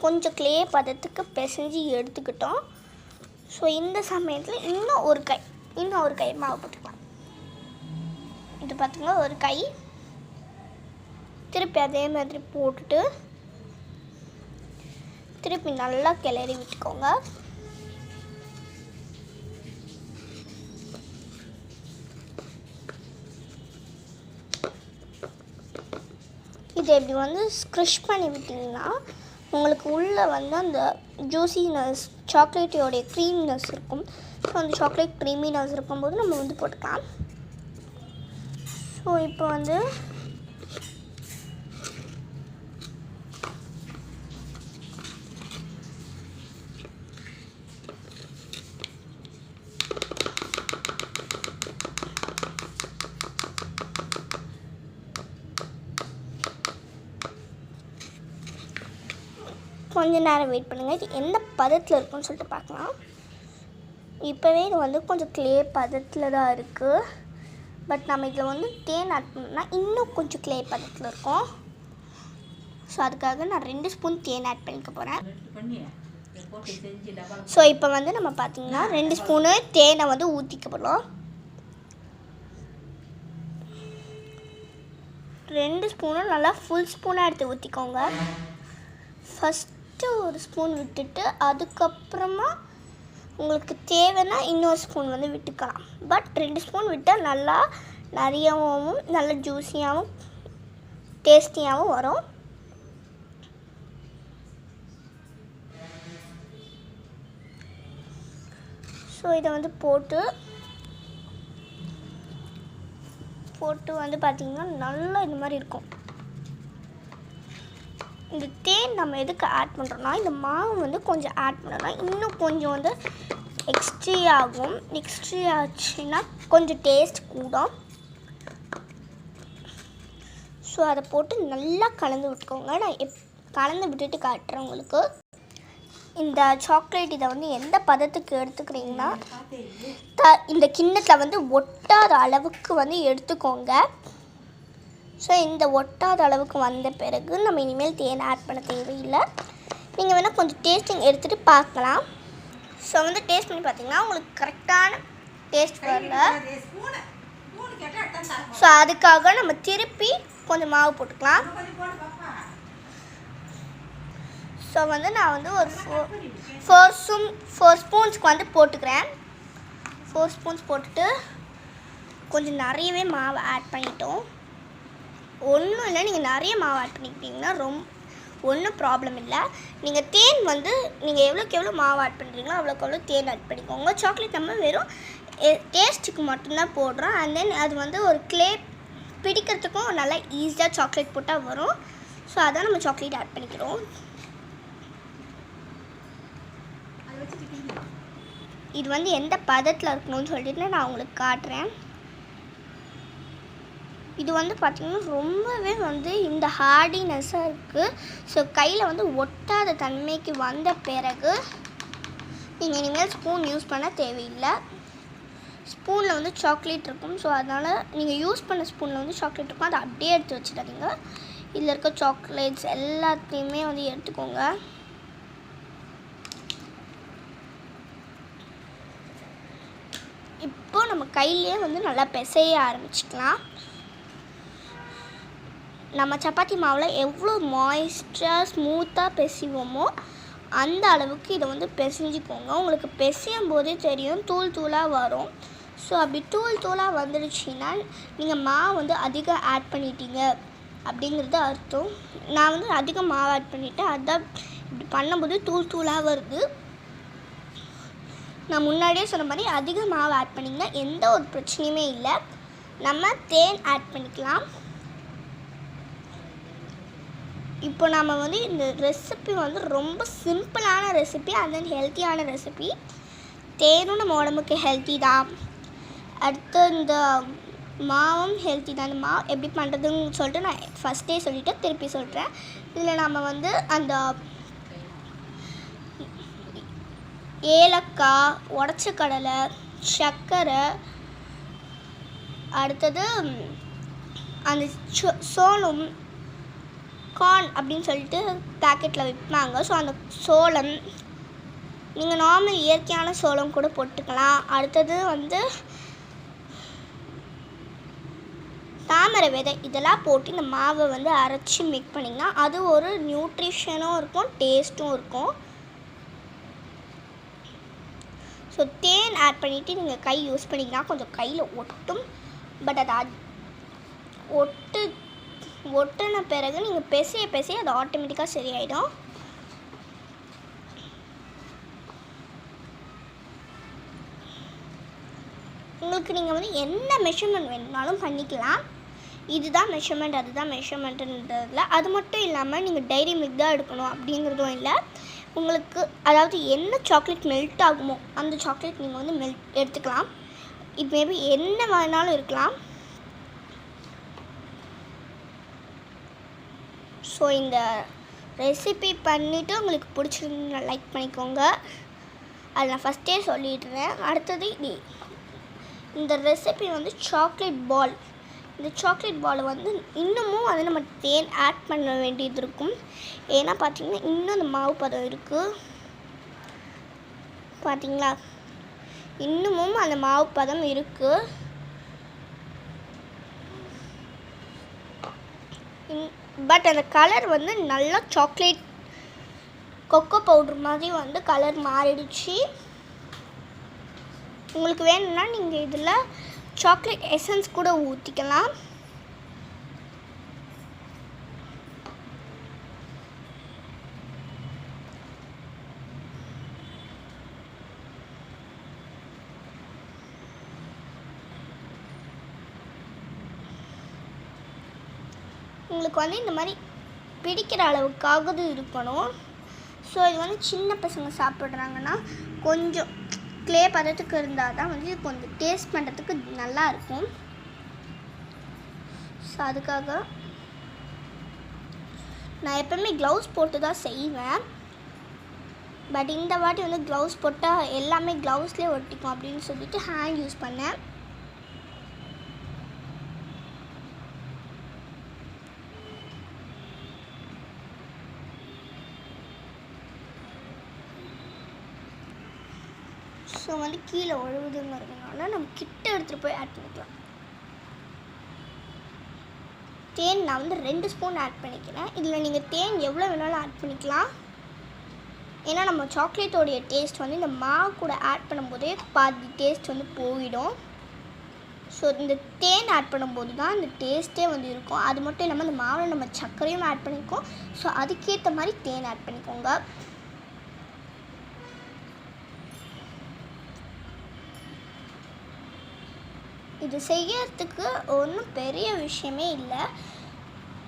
கொஞ்சம் க்ளே பதத்துக்கு பிசைஞ்சு எடுத்துக்கிட்டோம். ஸோ இந்த சமயத்தில் இன்னும் ஒரு கை மாவு போட்டுக்கலாம். இது பார்த்திங்கன்னா ஒரு கை, திருப்பி அதே மாதிரி போட்டுட்டு திருப்பி நல்லா கிளறி விட்டுக்கோங்க. இதை இப்படி வந்து ஸ்க்ரிஷ் பண்ணி விட்டிங்கன்னா உங்களுக்கு உள்ளே வந்து அந்த ஜூஸினஸ், சாக்லேட்டோடைய க்ரீமினஸ் இருக்கும். ஸோ அந்த சாக்லேட் க்ரீமினஸ் இருக்கும்போது நம்ம வந்து போட்டுக்கலாம். ஸோ இப்போ வந்து கொஞ்ச நேரம் வெயிட் பண்ணுங்கள். இது எந்த பதத்தில் இருக்குன்னு சொல்லிட்டு பார்க்கலாம். இப்போவே இது வந்து கொஞ்சம் க்ளே பதத்தில் தான் இருக்குது. பட் நம்ம இதில் வந்து தேன் ஆட் பண்ணோம்னா இன்னும் கொஞ்சம் க்ளே பதத்தில் இருக்கும். ஸோ அதுக்காக நான் 2 ஸ்பூன் தேன் ஆட் பண்ணிக்க போகிறேன். ஸோ இப்போ வந்து நம்ம பார்த்திங்கன்னா 2 ஸ்பூனு தேனை வந்து ஊற்றிக்க போகிறோம். 2 ஸ்பூனும் நல்லா ஃபுல் ஸ்பூனாக எடுத்து ஊற்றிக்கோங்க. ஃபஸ்ட்டு ஒரு ஸ்பூன் விட்டுட்டு அதுக்கப்புறமா உங்களுக்கு தேவைன்னா இன்னொரு ஸ்பூன் வந்து விட்டுக்கலாம். பட் 2 ஸ்பூன் விட்டால் நல்லா நிறையாவும் நல்ல ஜூஸியாகவும் டேஸ்டியாகவும் வரும். ஸோ இதை வந்து போட்டு வந்து பார்த்திங்கன்னா நல்லா இந்த மாதிரி இருக்கும். இந்த தேன் நம்ம எதுக்கு ஆட் பண்ணுறோன்னா இந்த மாவு வந்து கொஞ்சம் ஆட் பண்ணலாம், இன்னும் கொஞ்சம் வந்து எக்ஸ்ட்ரா ஆகும். எக்ஸ்ட்ரா ஆச்சுன்னா கொஞ்சம் டேஸ்ட் கூடும். ஸோ அதை போட்டு நல்லா கலந்து விட்டுக்கோங்க. நான் கலந்து விட்டுட்டு காட்டுறேன் உங்களுக்கு. இந்த சாக்லேட் இதை வந்து எந்த பதத்துக்கு எடுத்துக்கிறீங்கன்னா இந்த கிண்ணத்தில் வந்து ஒட்டாத அளவுக்கு வந்து எடுத்துக்கோங்க. ஸோ இந்த ஒட்டாத அளவுக்கு வந்த பிறகு நம்ம இனிமேல் தேன் ஆட் பண்ண தேவையில்லை. நீங்கள் வேணால் கொஞ்சம் டேஸ்டிங் எடுத்துகிட்டு பார்க்கலாம். ஸோ வந்து டேஸ்ட் பண்ணி பார்த்தீங்கன்னா உங்களுக்கு கரெக்டான டேஸ்ட் வரல. ஸோ அதுக்காக நம்ம திருப்பி கொஞ்சம் மாவு போட்டுக்கலாம். ஸோ வந்து நான் வந்து ஒரு 4 ஸ்பூன்ஸ்க்கு வந்து போட்டுக்கிறேன். 4 ஸ்பூன்ஸ் போட்டுட்டு கொஞ்சம் நிறையவே மாவு ஆட் பண்ணிட்டோம். ஒன்றும் இல்லை, நீங்கள் நிறைய மாவு ஆட் பண்ணிக்கிட்டிங்கன்னா ஒன்றும் ப்ராப்ளம் இல்லை. நீங்கள் தேன் வந்து நீங்கள் எவ்வளோக்கு எவ்வளோ மாவு ஆட் பண்ணுறீங்களோ அவ்வளோக்கு எவ்வளோ தேன் ஆட் பண்ணிக்கோங்க. சாக்லேட் நம்ம வெறும் டேஸ்ட்டுக்கு மட்டும்தான் போடுறோம். அண்ட் தென் அது வந்து ஒரு க்ளே பிடிக்கிறதுக்கும் நல்லா ஈஸியாக சாக்லேட் போட்டால் வரும். ஸோ அதான் நம்ம சாக்லேட் ஆட் பண்ணிக்கிறோம். இது வந்து எந்த பதத்தில் இருக்கணும்னு சொல்லிட்டு நான் உங்களுக்கு காட்டுறேன். இது வந்து பார்த்திங்கன்னா ரொம்பவே வந்து இந்த ஹார்டினஸ்ஸாக இருக்குது. ஸோ கையில் வந்து ஒட்டாத தன்மைக்கு வந்த பிறகு நீங்கள் இனிமேல் ஸ்பூன் யூஸ் பண்ண தேவையில்லை. ஸ்பூனில் வந்து சாக்லேட் இருக்கும். ஸோ அதனால் நீங்கள் யூஸ் பண்ண ஸ்பூனில் வந்து சாக்லேட் இருக்கும், அதை அப்படியே எடுத்து வச்சுடாதீங்க. இதில் இருக்க சாக்லேட்ஸ் எல்லாத்தையுமே வந்து எடுத்துக்கோங்க. இப்போ நம்ம கையிலே வந்து நல்லா பிசைய ஆரம்பிச்சிக்கலாம். நம்ம சப்பாத்தி மாவில் எவ்வளோ மாய்ஸ்டராக ஸ்மூத்தாக பிசைவோமோ அந்த அளவுக்கு இதை வந்து பிசைஞ்சிக்கோங்க. உங்களுக்கு பிசையும் போதே தெரியும் தூள் தூளாக வரும். ஸோ அப்படி தூள் தூளாக வந்துடுச்சுன்னா நீங்கள் மாவு வந்து அதிகம் ஆட் பண்ணிட்டீங்க அப்படிங்கிறது அர்த்தம். நான் வந்து அதிகம் மாவு ஆட் பண்ணிவிட்டேன், அதுதான் இப்படி பண்ணும்போது தூள் தூளாக வருது. நான் முன்னாடியே சொன்ன மாதிரி அதிக மாவு ஆட் பண்ணிங்கன்னா எந்த ஒரு பிரச்சனையுமே இல்லை. நம்ம தேன் ஆட் பண்ணிக்கலாம். இப்போ நம்ம வந்து இந்த ரெசிபி வந்து ரொம்ப சிம்பிளான ரெசிபி, அண்ட் தென் ஹெல்த்தியான ரெசிபி. தேனும் நம்ம உடம்புக்கு ஹெல்த்தி தான். அடுத்து இந்த மாவும் ஹெல்த்தி தான். இந்த மாவு எப்படி பண்ணுறதுன்னு சொல்லிட்டு நான் ஃபஸ்ட்டே சொல்லிவிட்டு திருப்பி சொல்கிறேன். இதில் நம்ம வந்து அந்த ஏலக்காய், உடச்ச கடலை, சர்க்கரை, அடுத்தது அந்த சோளம், கார்ன் அப்படின்னு சொல்லிட்டு பேக்கெட்டில் விற்பாங்க. ஸோ அந்த சோளம் நீங்கள் நார்மல் இயற்கையான சோளம் கூட போட்டுக்கலாம். அடுத்தது வந்து தாமரை விதை இதெல்லாம் போட்டு இந்த மாவை வந்து அரைச்சி மிக்ஸ் பண்ணிங்கன்னா அது ஒரு நியூட்ரிஷனும் இருக்கும், டேஸ்ட்டும் இருக்கும். ஸோ தேன் ஆட் பண்ணிவிட்டு நீங்கள் கை யூஸ் பண்ணிங்கன்னா கொஞ்சம் கையில் ஒட்டும். பட் அது ஒட்டின பிறகு நீங்கள் பிசைய அது ஆட்டோமேட்டிக்காக சரியாயிடும். உங்களுக்கு நீங்கள் வந்து என்ன மெஷர்மெண்ட் வேணுனாலும் பண்ணிக்கலாம். இதுதான் மெஷர்மெண்ட் அதுதான் மெஷர்மெண்ட்டுன்றதில்ல. அது மட்டும் இல்லாமல் நீங்கள் டைரி மில்க் தான் எடுக்கணும் அப்படிங்கிறதும் இல்லை. உங்களுக்கு அதாவது என்ன சாக்லேட் மெல்ட் ஆகுமோ அந்த சாக்லேட் நீங்கள் வந்து எடுத்துக்கலாம். இது மேபி என்ன வேணாலும் இருக்கலாம். ஸோ இந்த ரெசிபி பண்ணிவிட்டு உங்களுக்கு பிடிச்சிருந்து லைக் பண்ணிக்கோங்க. அது நான் ஃபஸ்ட்டே சொல்லிடுறேன். அடுத்தது இந்த ரெசிபி வந்து சாக்லேட் பால். இந்த சாக்லேட் பால் வந்து இன்னமும் வந்து நம்ம தேன் ஆட் பண்ண வேண்டியது இருக்கும். ஏன்னா பார்த்திங்கன்னா இன்னும் அந்த மாவு பதம் இருக்குது. பார்த்திங்களா, இன்னமும் அந்த மாவு பதம் இருக்குது. பட் அந்த கலர் வந்து நல்லா சாக்லேட் கொக்கோ பவுடர் மாதிரி வந்து கலர் மாறிடுச்சு. உங்களுக்கு வேணும்னா நீங்கள் இதில் சாக்லேட் எசன்ஸ் கூட ஊற்றிக்கலாம். உங்களுக்கு வந்து இந்த மாதிரி பிடிக்கிற அளவுக்காக இருக்கணும். ஸோ இது வந்து சின்ன பசங்க சாப்பிட்றாங்கன்னா கொஞ்சம் க்ளே பதத்துக்கு இருந்தால் தான் வந்து கொஞ்சம் டேஸ்ட் பண்ணுறதுக்கு நல்லா இருக்கும். ஸோ அதுக்காக நான் எப்போவுமே க்ளவுஸ் போட்டு தான் செய்வேன். பட் இந்த வாட்டி வந்து க்ளவுஸ் போட்டால் எல்லாமே க்ளவுஸ்லேயே ஒட்டிக்கும் அப்படின்னு சொல்லிட்டு ஹேண்ட் யூஸ் பண்ணேன். ஸோ வந்து கீழே ஒழுகுதுங்கிறதுனால நம்ம கிட்ட எடுத்துகிட்டு போய் ஆட் பண்ணிக்கலாம். தேன் நான் வந்து 2 ஸ்பூன் ஆட் பண்ணிக்கிறேன். இதில் நீங்கள் தேன் எவ்வளோ வேணாலும் ஆட் பண்ணிக்கலாம். ஏன்னா நம்ம சாக்லேட்டோடைய டேஸ்ட் வந்து இந்த மாவு கூட ஆட் பண்ணும்போதே பாதி டேஸ்ட் வந்து போயிடும். ஸோ இந்த தேன் ஆட் பண்ணும்போது தான் இந்த டேஸ்ட்டே வந்து இருக்கும். அது மட்டும் இல்லாமல் இந்த மாவில் நம்ம சர்க்கரையும் ஆட் பண்ணிக்கோம். ஸோ அதுக்கேற்ற மாதிரி தேன் ஆட் பண்ணிக்கோங்க. இது செய்யறதுக்கு ஒன்றும் பெரிய விஷயமே இல்லை.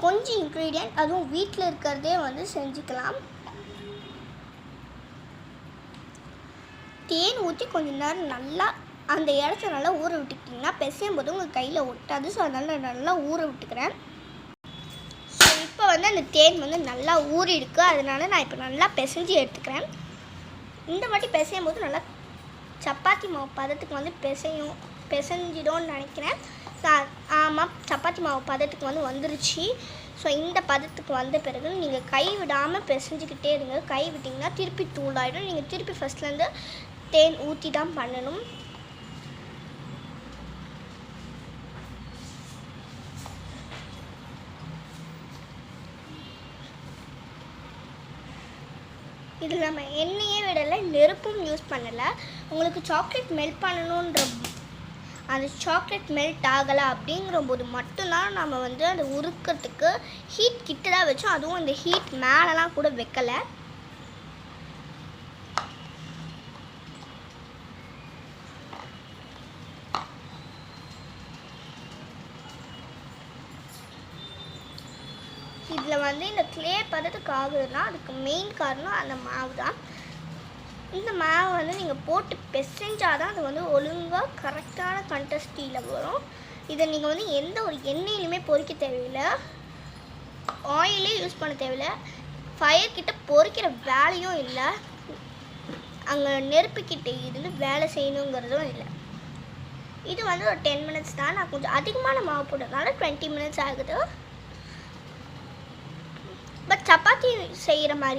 கொஞ்சம் இன்க்ரீடியன்ட் அதுவும் வீட்டில் இருக்கிறதே வந்து செஞ்சுக்கலாம். தேன் ஊற்றி கொஞ்சம் நேரம் நல்லா அந்த இடத்த நல்லா ஊற விட்டுக்கிட்டிங்கன்னா பிசையும் போது உங்கள் கையில் ஒட்டாது. ஸோ அதனால் நல்லா ஊற விட்டுக்கிறேன். ஸோ இப்போ வந்து அந்த தேன் வந்து நல்லா ஊறி இருக்குது. அதனால் நான் இப்போ நல்லா பிசைஞ்சு எடுத்துக்கிறேன். இந்த வாட்டி பிசையும் போது நல்லா சப்பாத்தி மாவு பதத்துக்கு வந்து பிசைஞ்சிடும்னு நினைக்கிறேன். ஆமாம், சப்பாத்தி மாவு பதத்துக்கு வந்து வந்துருச்சு. ஸோ இந்த பதத்துக்கு வந்த பிறகு நீங்கள் கை விடாமல் பிசைஞ்சிக்கிட்டே இருங்க. கை விட்டிங்கன்னா திருப்பி தூளாயிடும். நீங்கள் திருப்பி ஃபஸ்ட்லேருந்து தேன் ஊற்றி தான் பண்ணணும். இதில் நம்ம எண்ணெயே விடலை, நெருப்பும் யூஸ் பண்ணலை. உங்களுக்கு சாக்லேட் மெல்ட் பண்ணணுன்ற அந்த சாக்லேட் மெல்ட் ஆகலை அப்படிங்கிற போது மட்டும்தான் நம்ம வந்து அதை உருக்கிறதுக்கு ஹீட் கிட்ட தான் வச்சோம். அதுவும் இந்த ஹீட் மேலெலாம் கூட வைக்கலை. இதில் வந்து இந்த க்ளே பதத்துக்கு ஆகுதுன்னா அதுக்கு மெயின் காரணம் அந்த மாவு தான். இந்த மாவை வந்து நீங்கள் போட்டு பிசைஞ்சால் தான் அது வந்து ஒழுங்காக கரெக்டான கண்டஸ்டியில் வரும். இதை நீங்கள் வந்து எந்த ஒரு எண்ணெயிலுமே பொரிக்க தேவையில்லை, ஆயிலே யூஸ் பண்ண தேவையில்லை, ஃபயர் கிட்ட பொரிக்கிற வேலையும் இல்லை, அங்கே நெருப்புக்கிட்ட இருந்து வேலை செய்யணுங்கிறதும் இல்லை. இது வந்து ஒரு 10 மினிட்ஸ் தான். நான் கொஞ்சம் அதிகமான மாவு போட்டதுனால 20 மினிட்ஸ் ஆகுது. பட் சப்பாத்தி செய்கிற மாதிரி